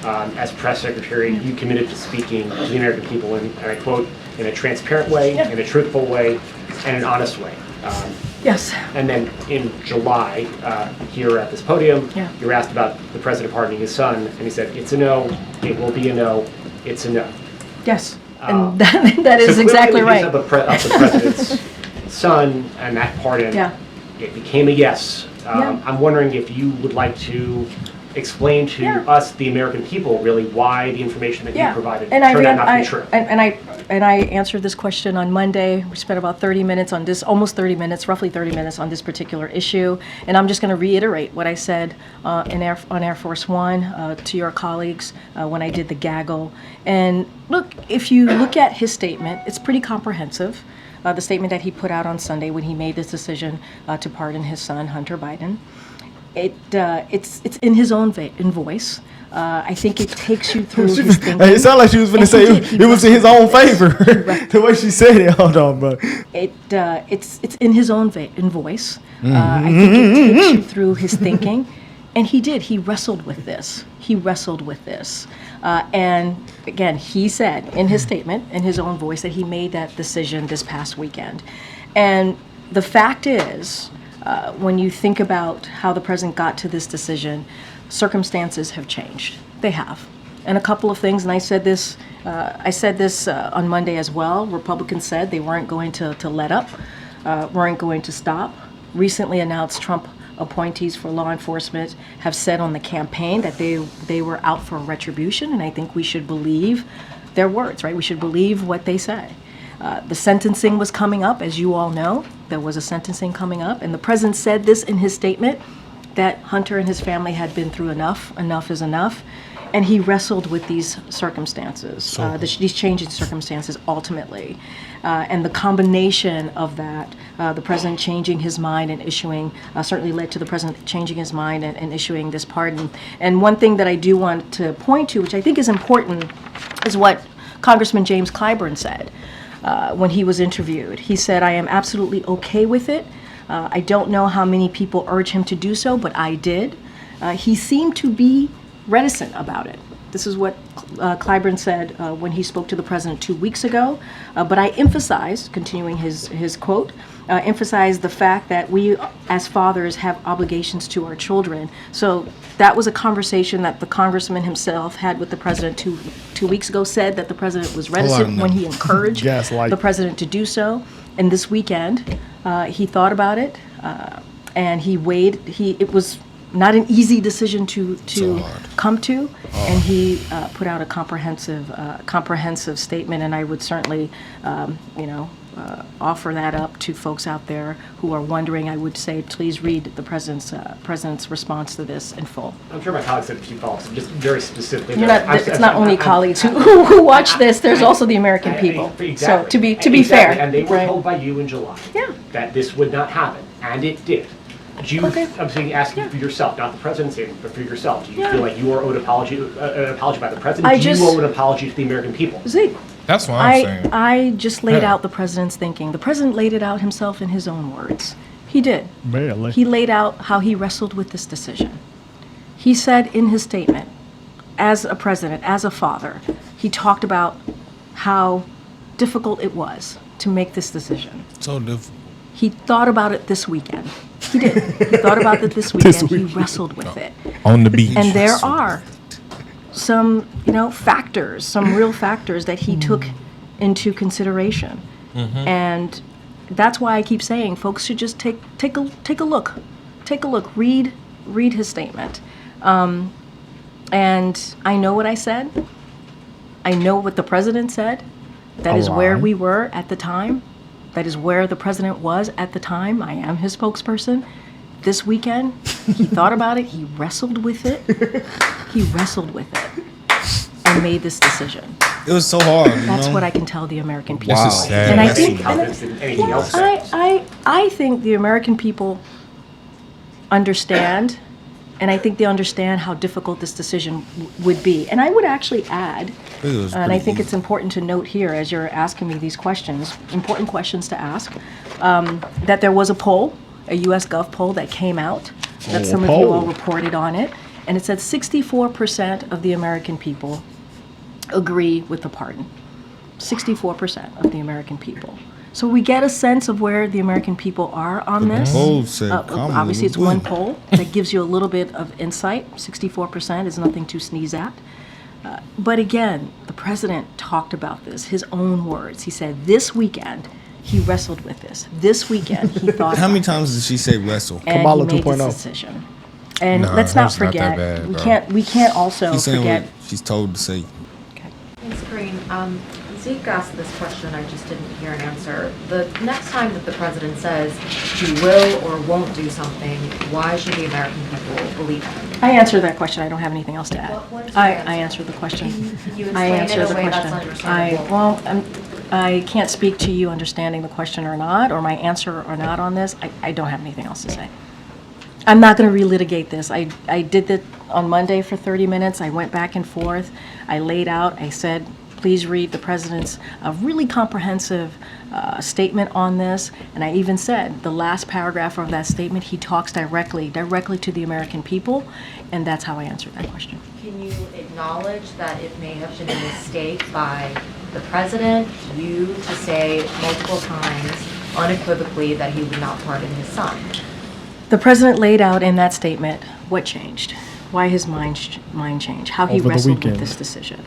as press secretary, you committed to speaking to the American people, and I quote, in a transparent way, in a truthful way, and an honest way. Yes. And then in July, here at this podium, you were asked about the president pardoning his son, and he said, it's a no, it will be a no, it's a no. Yes, and that is exactly right. So clearly the president's son and that pardon, it became a yes. I'm wondering if you would like to explain to us, the American people, really why the information that you provided turned out not to be true. And I answered this question on Monday. We spent about 30 minutes on this, almost 30 minutes, roughly 30 minutes on this particular issue. And I'm just going to reiterate what I said on Air Force One to your colleagues when I did the gaggle. And look, if you look at his statement, it's pretty comprehensive. The statement that he put out on Sunday when he made this decision to pardon his son, Hunter Biden. It's in his own voice. I think it takes you through his thinking. It sounded like she was going to say it was in his own favor. The way she said it. Hold on, bro. It's in his own voice. I think it takes you through his thinking. And he did. He wrestled with this. And again, he said in his statement, in his own voice, that he made that decision this past weekend. And the fact is, when you think about how the president got to this decision, circumstances have changed. They have. And a couple of things, and I said this on Monday as well. Republicans said they weren't going to let up, weren't going to stop. Recently announced Trump appointees for law enforcement have said on the campaign that they were out for retribution, and I think we should believe their words, right? We should believe what they say. The sentencing was coming up, as you all know. There was a sentencing coming up, and the president said this in his statement, that Hunter and his family had been through enough is enough, and he wrestled with these circumstances, these changing circumstances ultimately. And the combination of that, the president changing his mind and issuing, certainly led to the president changing his mind and issuing this pardon. And one thing that I do want to point to, which I think is important, is what Congressman James Clyburn said when he was interviewed. He said, "I am absolutely okay with it. I don't know how many people urge him to do so, but I did." He seemed to be reticent about it. This is what Clyburn said when he spoke to the president 2 weeks ago. But I emphasized, continuing his quote, emphasized the fact that we as fathers have obligations to our children. So that was a conversation that the congressman himself had with the president two weeks ago, said that the president was reticent when he encouraged the president to do so. And this weekend, he thought about it, and he weighed. It was not an easy decision to come to, and he put out a comprehensive statement. And I would certainly, offer that up to folks out there who are wondering. I would say, please read the president's responance to this in full. I'm sure my colleagues have a few follow-ups, just very specifically. It's not only colleagues who watch this. There's also the American people. Exactly. So to be fair, and they were told by you in July that this would not happen, and it did. I'm saying, asking for yourself, not the president's statement, but for yourself. Do you feel like you are owed an apology by the president? Do you owe an apology to the American people? See, that's what I'm saying. I just laid out the president's thinking. The president laid it out himself in his own words. He did. Barely. He laid out how he wrestled with this decision. He said in his statement, as a president, as a father, he talked about how difficult it was to make this decision. So difficult. He thought about it this weekend. He did. He thought about it this weekend. He wrestled with it. On the beach. And there are some, factors, some real factors that he took into consideration. And that's why I keep saying folks should just take a look. Take a look. Read his statement. And I know what I said. I know what the president said. That is where we were at the time. That is where the president was at the time. I am his spokesperson. This weekend, he thought about it. He wrestled with it. And made this decision. It was so hard. That's what I can tell the American people. This is sad. And I think the American people understand, and I think they understand how difficult this decision would be. And I would actually add, and I think it's important to note here as you're asking me these questions, important questions to ask, that there was a poll, a U.S. Gov poll that came out, that some of you all reported on it. and it said 64% of the American people agree with the pardon. 64% of the American people. So we get a sense of where the American people are on this. poll said Kamala Obviously, it's would one win. poll that gives you a little bit of insight. 64% is nothing to sneeze at. But again, the president talked about this, his own words. He said this weekend he wrestled with this. This weekend he thought. How many about times did she say wrestle? and Kamala he made 2.0. this decision. And Nah, let's not hers not that forget, bad, we bro. can't also She's saying forget. what she's told to say. Okay. Thanks, Green. Zeke asked this question, I just didn't hear an answer. The next time that the president says he will or won't do something, why should the American people believe him? I answered that question. I don't have anything else to add. What is your I answer? answered the question. Can you I explain it answered in the a way that's question. understandable? I can't speak to you understanding the question or not, or my answer or not on this. I don't have anything else to say. I'm not going to relitigate this. I did that on Monday for 30 minutes. I went back and forth. I laid out. I said, please read the president's really comprehensive statement on this. And I even said the last paragraph of that statement, he talks directly to the American people. And that's how I answered that question. Can you acknowledge that it may have been a mistake by the president, you, to say multiple times unequivocally that he would not pardon his son? The president laid out in that statement what changed, why his mind changed, how he Over the wrestled with weekend. this decision.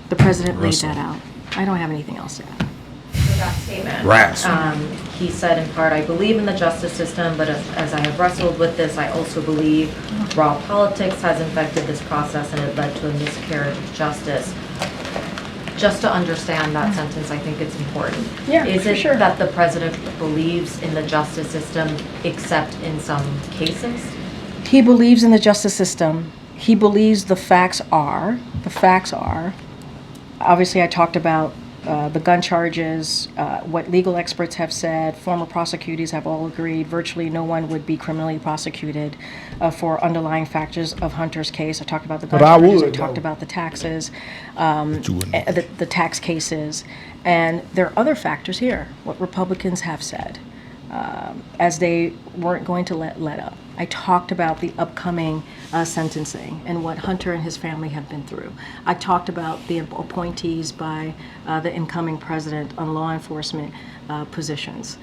The president laid Wrestle. that out. I don't have anything else to add. With that statement, Wrestle. he said in part, I believe in the justice system, but as I have wrestled with this, I also believe raw politics has infected this process and it led to a miscarriage of justice. Just to understand that sentence, I think it's important. Yeah, Is for it sure. that the president believes in the justice system except in some cases? He believes in the justice system. He believes the facts are, obviously I talked about the gun charges, what legal experts have said, former prosecutors have all agreed, virtually no one would be criminally prosecuted for underlying factors of Hunter's case. I talked about the gun But I charges, I would, talked though. about the taxes, you wouldn't. the tax cases, and there are other factors here, what Republicans have said, as they weren't going to let up. I talked about the upcoming sentencing and what Hunter and his family have been through. I talked about the appointees by the incoming president on law enforcement positions.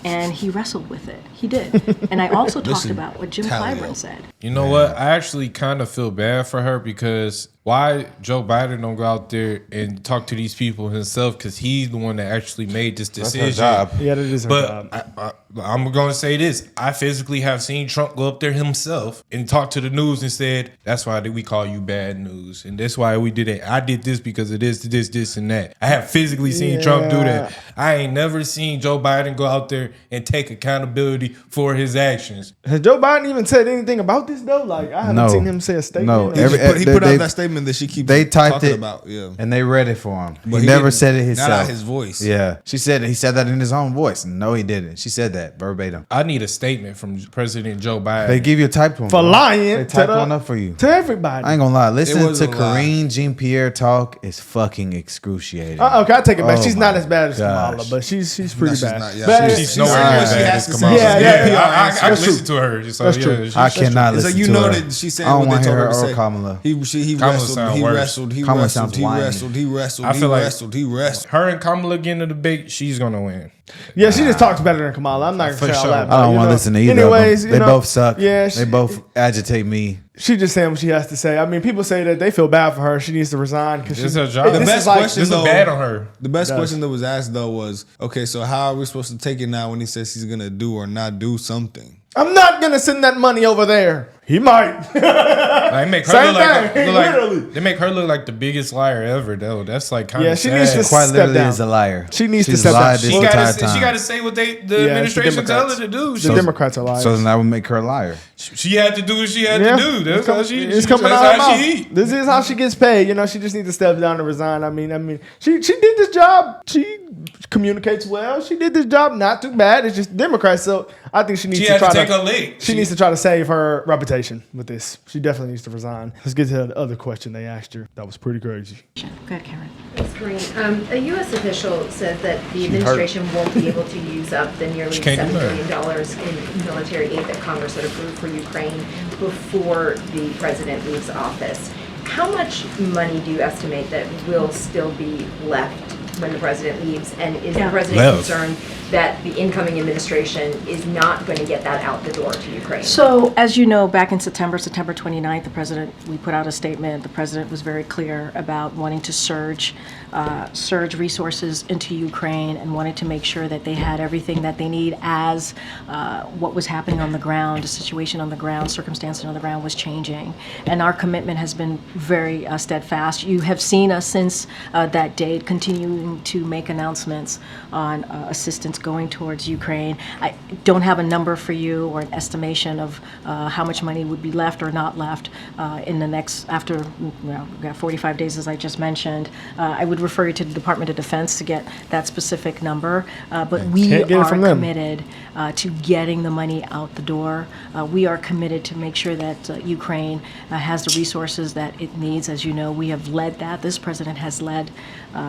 And he wrestled with it. He did. And I also talked Listen, about what Jim Talia. Clyburn said. You know what? I actually kind of feel bad for her because why Joe Biden don't go out there and talk to these people himself? Because he's the one that actually made this That's decision. her job. Yeah, that is her But job. I'm going to say this. I physically have seen Trump go up there himself and talk to the news and said, that's why we call you bad news. And that's why we did it. I did this because of this, and that. I have physically seen Trump do that. I ain't never seen Joe Biden go out there and take accountability for his actions. Has Joe Biden even said anything about this though? Like I haven't No. seen him say a statement. No, or- every- He put they- out that statement that she keeps They typed talking it about. Yeah. and they read it for him. But he never didn't- said it Not himself. out his voice. Yeah, he said that in his own voice. No, he didn't. She said that verbatim. I need a statement from President Joe Biden. They give you a typed one For bro. lying They to typed the- one up for you. to everybody. I ain't gonna lie. Listen wasn't to a lie. Karine Jean-Pierre talk is fucking excruciating. Okay, I take it back. Oh She's not my as bad as Kamala, gosh. but she's pretty she's bad. not, yeah. But- She's She nowhere said near what as she bad has as to Kamala. say. Yeah, yeah, yeah. I can That's listen true. to her. Just That's like, true. yeah, I she's- cannot It's listen like you to know her. that she's saying I don't what want they to told hear her her to or say. Kamala. He Kamala wrestled. sound He worse. wrestled. He Kamala wrestled. sounds He whiny. wrestled. He wrestled. I He feel like- wrestled. He wrestled. Her and Kamala getting in the debate, she's gonna win. Yeah, she just talks better than Kamala. I'm not For gonna say all sure. that. I but, don't you want to know, listen to either anyways, of them. They both suck. Yeah, they both agitate me. She just saying what she has to say. I mean, people say that they feel bad for her. She needs to resign because This is her job. The This best is like question This is though. bad on her. The best Does. question that was asked though was, okay, so how are we supposed to take it now when he says he's gonna do or not do something? I'm not gonna send that money over there. He might. Like, make her Same look like, thing, look like literally. they make her look like the biggest liar ever. Though that's like kind of Yeah, she sad. needs to Quite step literally down. is a liar. She needs to She's step down. lied this She entire got time. to say what the Yeah, it's the administration tell her Democrats. to do. The She, Democrats are lying. So then that would make her a liar. she had to do what she had Yeah, to do. That's how she. it's coming that's out of how her she mouth. eat. This is how she gets paid. You know, she just needs to step down and resign. I mean, she did this job. She communicates well. She did this job not too bad. It's just Democrats. So I think she needs She to had try to take her leg. She needs to try to save her reputation. escalation with this. She definitely needs to resign. Let's get to the other question they asked her. That was pretty crazy. Go ahead, Karen. Thanks, Kareem. A U.S. official says that the administration won't be able to use up the nearly $7 billion in military aid that Congress had approved for Ukraine before the president leaves office. How much money do you estimate that will still be left when the president leaves? And is the president concerned that the incoming administration is not going to get that out the door to Ukraine? So, as you know, back in September 29th, we put out a statement. The president was very clear about wanting to surge resources into Ukraine and wanted to make sure that they had everything that they need as what was happening on the ground, the situation on the ground, circumstances on the ground was changing. And our commitment has been very steadfast. You have seen us since that date continuing to make announcements on assistance going towards Ukraine. I don't have a number for you or an estimation of how much money would be left or not left in the next, after we got 45 days, as I just mentioned. I would refer you to the Department of Defense to get that specific number. But we are committed to getting the money out the door. We are committed to make sure that Ukraine has the resources that it needs. As you know, we have led that. This president has led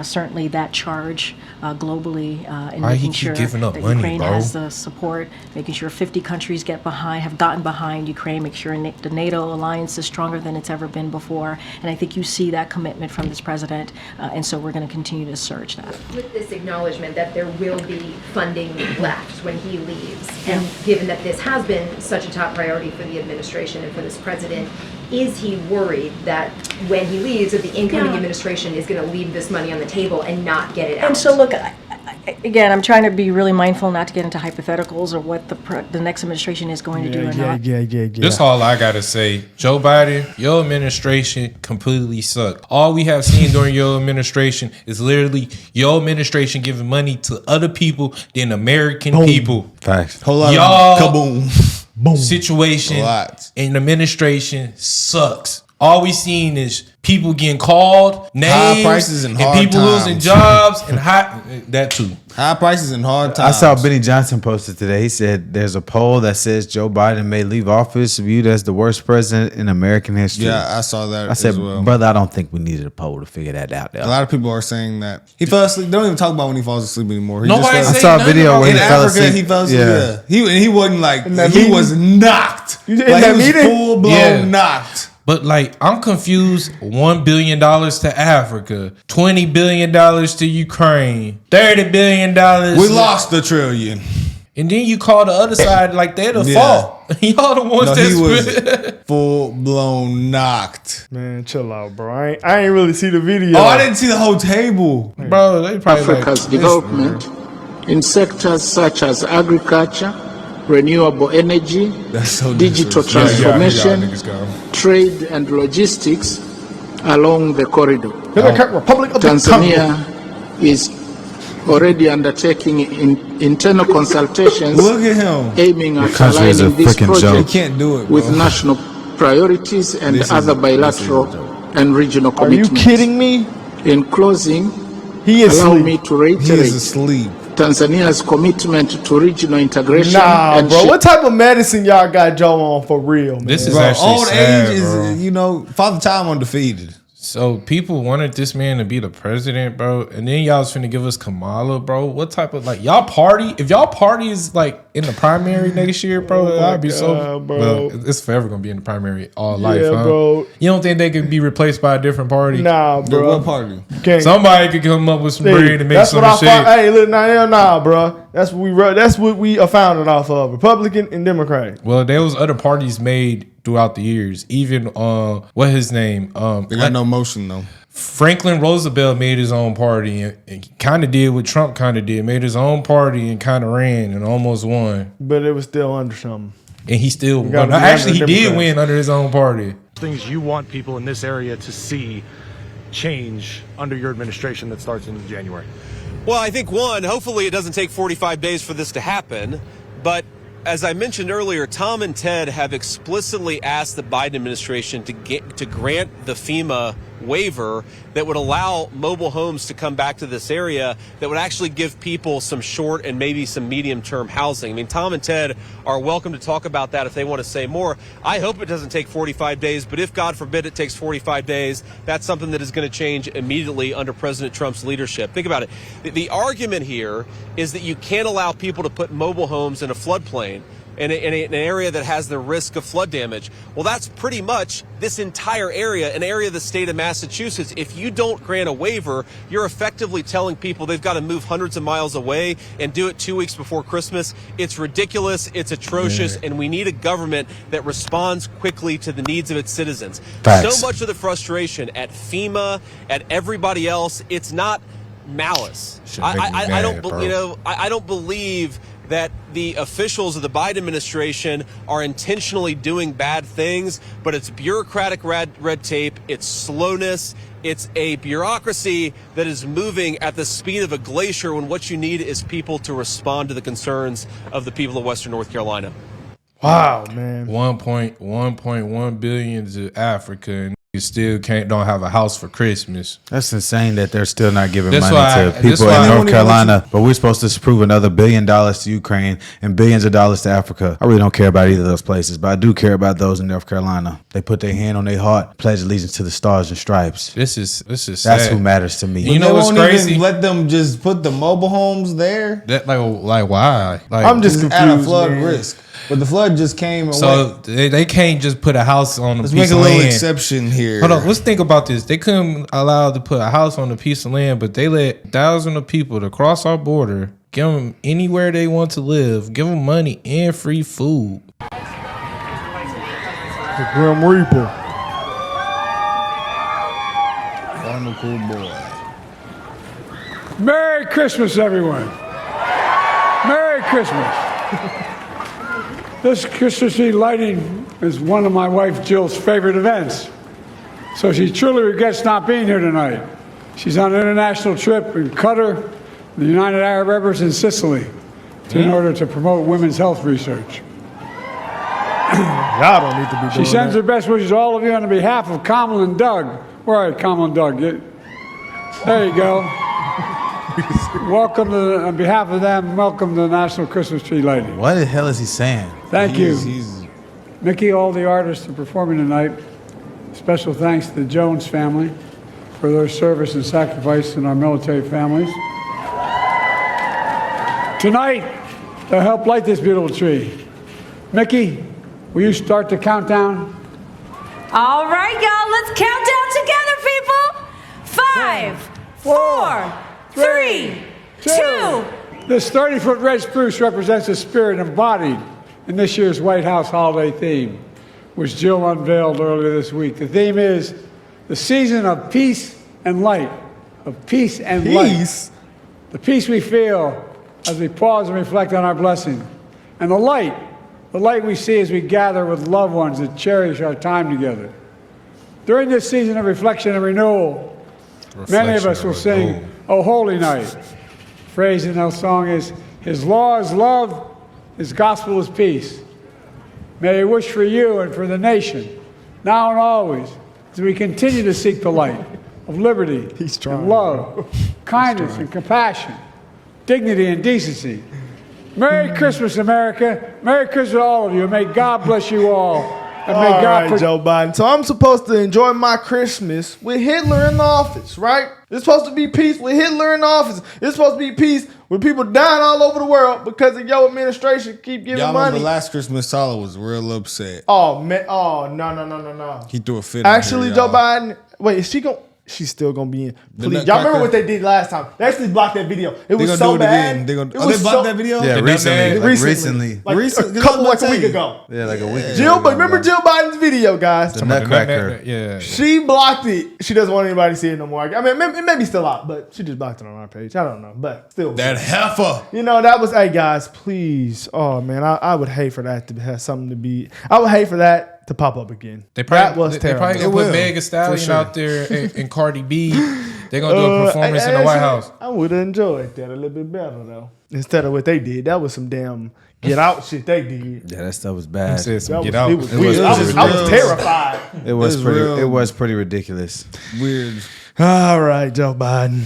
certainly that charge globally in making sure that Ukraine has the support, making sure 50 countries have gotten behind Ukraine, make sure the NATO alliance is stronger than it's ever been before. And I think you see that commitment from this president, and so we're going to continue to surge that. With this acknowledgement that there will be funding left when he leaves, and given that this has been such a top priority for the administration and for this president, is he worried that when he leaves, that the incoming administration is going to leave this money on the table and not get it out? And so, look, again, I'm trying to be really mindful not to get into hypotheticals or what the next administration is going to do or not. That's all I gotta say. Joe Biden, your administration completely sucked. All we have seen during your administration is literally your administration giving money to other people than American people. Facts. Whole lot Y'all of kaboom. Boom. Situation Lots. and administration sucks. All we seen is people getting called, names, High prices and hard people times. losing jobs, and that too. High prices and hard I times. saw Benny Johnson posted today. He said there's a poll that says Joe Biden may leave office viewed as the worst president in American history. Yeah, I saw that I said, as well. brother, I don't think we needed a poll to figure that out. A lot of people are saying that he fell asleep. They don't even talk about when he falls asleep anymore. Nobody just I say saw a nothing video about where in he fell Africa, asleep. he fell asleep. Yeah. He wasn't like, that he meeting? was knocked. You in Like, that he was meeting? full blown Yeah. knocked. But like, I'm confused. $1 billion to Africa, $20 billion to Ukraine, $30 billion. We lost the trillion. And then you call the other side like they're the Yeah. fault. Y'all the ones No, that he was split. full blown knocked. Man, chill out, bro. I ain't really see the video. Oh, I didn't see the whole table. Bro, they probably Africa's like, development in sectors such as agriculture, renewable energy, That's so digital disrespectful. transformation, trade and logistics along the corridor. Democratic Republic of the Congo. Tanzania is already undertaking internal consultations Look at him. aiming at country is a aligning this freaking joke. He project can't do it, bro. with national priorities and This is- other this is a bilateral joke. and regional Are you commitments. kidding me? In closing, He is allow asleep. me to He is reiterate asleep. Tanzania's commitment to regional integration Nah, and bro. What type of medicine y'all got Joe on for real, man? This is Bro, actually old sad, age is, bro. you know, Father Time undefeated. So people wanted this man to be the president, bro, and then y'all was finna give us Kamala, bro. What type of like y'all party? If y'all party is like in the primary next year, bro, Oh my I'd be so. God, bro. Well, it's forever gonna be in the primary all life, Yeah, huh? bro. You don't think they could be replaced by a different party? Nah, Bro, bro. what party? Can't. Somebody could come up with some Hey, bread and make that's some what I shit. Hey, look, nah, bro. That's what we are founded off of: Republican and Democratic. Well, there was other parties made throughout the years. Even what his name? They got no motion though. Franklin Roosevelt made his own party and kind of did what Trump kind of did. Made his own party and kind of ran and almost won. But it was still under something. And he still gotta won. be Actually, he under did Democrats. win under his own party. Things you want people in this area to see change under your administration that starts in January? Well, I think one, hopefully it doesn't take 45 days for this to happen. But as I mentioned earlier, Tom and Ted have explicitly asked the Biden administration to grant the FEMA waiver that would allow mobile homes to come back to this area that would actually give people some short and maybe some medium-term housing. I mean, Tom and Ted are welcome to talk about that if they want to say more. I hope it doesn't take 45 days, but if, God forbid, it takes 45 days, that's something that is going to change immediately under President Trump's leadership. Think about it. The argument here is that you can't allow people to put mobile homes in a floodplain in an area that has the risk of flood damage. Well, that's pretty much this entire area, an area of the state of Massachusetts. If you don't grant a waiver, you're effectively telling people they've got to move hundreds of miles away and do it 2 weeks before Christmas. It's ridiculous, it's atrocious, and we need a government that responds quickly to the needs of its citizens. Facts. So much of the frustration at FEMA, at everybody else, it's not malice. I don't believe that the officials of the Biden administration are intentionally doing bad things, but it's bureaucratic red tape, it's slowness, it's a bureaucracy that is moving at the speed of a glacier when what you need is people to respond to the concerns of the people of Western North Carolina. Wow, man. 1.1 billion to Africa, and you still don't have a house for Christmas. That's insane that they're still not giving That's money to people in North Carolina. But we're supposed to prove another $1 billion to Ukraine and billions of dollars to Africa. I really don't care about either of those places, but I do care about those in North Carolina. They put their hand on their heart, pledge allegiance to the stars and stripes. This is That's sad. who matters to me. You know what's crazy? Even let them just put the mobile homes there. That like why? Like, I'm just confused, at a flood man. risk. But the flood just came away. So they can't just put a house on a Let's piece make a of little land. exception here. Hold on, let's think about this. They couldn't allow to put a house on a piece of land, but they let thousands of people to cross our border, give them anywhere they want to live, give them money and free food. The Grim Reaper. Final cool boy. Merry Christmas, everyone. Merry Christmas. This Christmas tree lighting is one of my wife Jill's favorite events. So she truly regrets not being here tonight. She's on an international trip in Qatar, the United Arab Emirates, and Sicily in order to promote women's health research. Y'all don't need to be doing She sends that. her best wishes to all of you on behalf of Kamal and Doug. Where are you, Kamal and Doug? There you go. Welcome to, on behalf of them, welcome to the National Christmas Tree Lighting. What the hell is he saying? Thank you. Mickey, all the artists are performing tonight. Special thanks to the Jones family for their service and sacrifice in our military families. Tonight, they'll help light this beautiful tree. Mickey, will you start the countdown? All right, y'all, let's count down together, people. 5, 4, 3, 2. This 30-foot red spruce represents the spirit embodied in this year's White House holiday theme, which Jill unveiled earlier this week. The theme is the season of peace and light. Of peace and light. The peace we feel as we pause and reflect on our blessing. And the light we see as we gather with loved ones that cherish our time together. During this season of reflection and renewal, many of us will sing, "O Holy Night." The phrase in our song is, "His law is love, His gospel is peace." May I wish for you and for the nation, now and always, as we continue to seek the light of liberty and love, kindness and compassion, dignity and decency. Merry Christmas, America. Merry Christmas to all of you. And may God bless you all. And may All God right, Joe Biden. So I'm supposed to enjoy my Christmas with Hitler in the office, right? It's supposed to be peace with Hitler in the office. It's supposed to be peace with people dying all over the world because of your administration keep giving Y'all money. remember last Christmas, Tyler was real upset. Oh, man. Oh, no. He threw a fit. Actually, in here, Joe y'all. Biden. Wait, is she going to... She's still gonna be in. The Please. Y'all remember Nutcracker? what they did last time? They actually blocked that video. It was gonna so do it bad. again. They gonna- It oh, was they blocked so- that video? Yeah, recently. Like a couple, like a week ago. Yeah, like a week ago. Jill, but remember Jill Biden's video, guys? The Nutcracker. Yeah. She blocked it. She doesn't want anybody to see it no more. I mean, it may be still out, but she just blocked it on our page. I don't know, but still. That heifer. You know, that was, hey guys, please. Oh man, I would hate for that to have something to be. I would hate for that to pop up again. They probably, that was they terrible. probably It gonna will, put Megan Stallion for sure. out there and Cardi B They're gonna do a performance in the White House. I would have enjoyed that a little bit better though. Instead of what they did, that was some damn get out shit they did. Yeah, that stuff was bad. Get out. It was weird. I was terrified. It was pretty ridiculous. Weird. All right, Joe Biden.